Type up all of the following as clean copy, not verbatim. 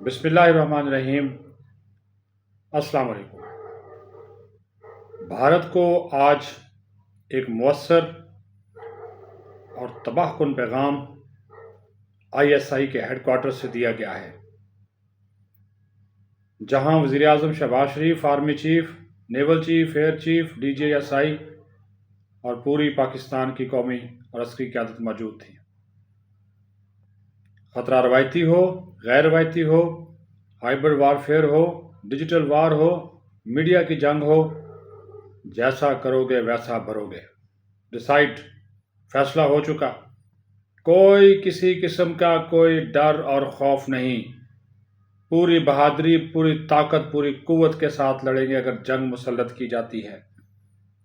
बिस्मिल्लाहिर्रहमानिर्रहीम। अस्सलाम वालेकुम। भारत को आज एक मुअस्सर और तबाहकुन पैगाम ISI के हेडक्वार्टर से दिया गया है, जहां वज़ीर आज़म Shehbaz Sharif, army chief, naval chief, air chief, DGSI और पूरी पाकिस्तान की कौमी और अस्करी क़यादत मौजूद थी। ख़तरा रवायती हो, गैर रवायती हो, हाइब्रिड वारफेयर हो, डिजिटल वार हो, मीडिया की जंग हो, जैसा करोगे वैसा भरोगे। डिसाइड, फैसला हो चुका। कोई किसी किस्म का कोई डर और खौफ नहीं। पूरी बहादुरी, पूरी ताकत, पूरी कुव्वत के साथ लड़ेंगे अगर जंग मुसल्लत की जाती है।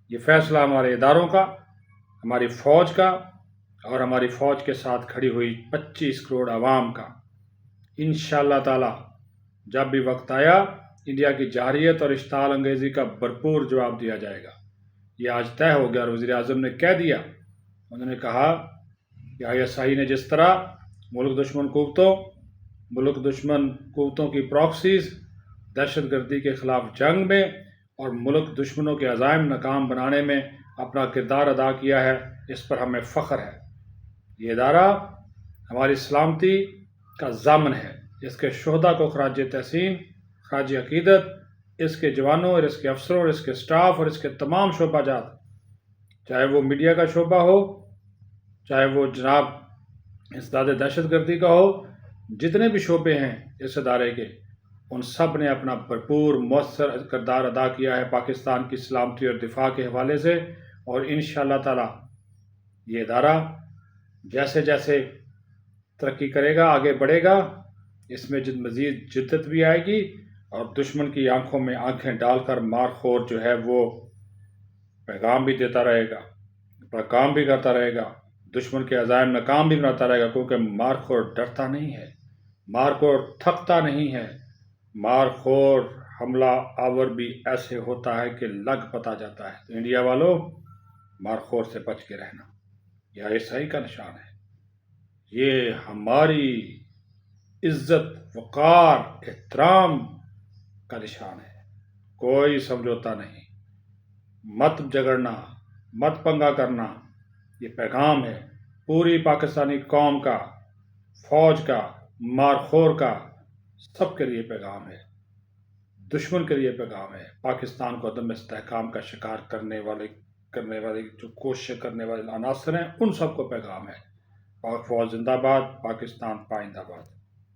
ये फैसला हमारे इदारों का, हमारी फ़ौज का और हमारी फ़ौज के साथ खड़ी हुई 25 करोड़ आवाम का। इंशाअल्लाह ताला जब भी वक्त आया, इंडिया की जारहियत और इश्ताल अंगेज़ी का भरपूर जवाब दिया जाएगा। ये आज तय हो गया और वज़ीर आज़म ने कह दिया। उन्होंने कहा कि ISI ने जिस तरह मुल्क दुश्मन कुव्वतों की प्रॉक्सीज़, दहशतगर्दी के ख़िलाफ़ जंग में और मुल्क दुश्मनों के अज़ाइम नाकाम बनाने में अपना किरदार अदा किया है, इस पर हमें फ़ख्र है। ये इदारा हमारी सलामती का ज़ामन है। इसके शुहदा को ख़राज तहसीन, ख़राज अक़ीदत, इसके जवानों और इसके अफसरों और इसके स्टाफ और इसके तमाम शोबाजात, चाहे वो मीडिया का शोबा हो, चाहे वो जनाब इसदाद दहशतगर्दी का हो, जितने भी शोबे हैं इस अदारे के, उन सब ने अपना भरपूर मौसर किरदार अदा किया है पाकिस्तान की सलामती और दिफा के हवाले से। और इंशाअल्लाह ताला ये इदारा जैसे जैसे तरक्की करेगा, आगे बढ़ेगा, इसमें मज़ीद जिद्दत भी आएगी और दुश्मन की आंखों में आंखें डालकर मारखोर जो है वो पैगाम भी देता रहेगा, अपना काम भी करता रहेगा, दुश्मन के अज़ाइम नाकाम भी बनाता रहेगा। क्योंकि मारखोर डरता नहीं है, मारखोर थकता नहीं है, मारखोर हमला आवर भी ऐसे होता है कि लग पता जाता है। तो इंडिया वालों, मारखोर से बच के रहना, यह ISI का निशान है। ये हमारी इज्जत, वक़ार, एहतराम का निशान है। कोई समझौता नहीं, मत झगड़ना, मत पंगा करना। ये पैगाम है पूरी पाकिस्तानी कौम का, फ़ौज का, मारखोर का, सबके लिए पैगाम है। दुश्मन के लिए पैगाम है। पाकिस्तान को अदम इस्तेहकाम का शिकार करने वाले जो कोशिश करने वाले अनासर हैं, उन सबको पैगाम है। पाक फ़ौज जिंदाबाद, पाकिस्तान पाइंदाबाद।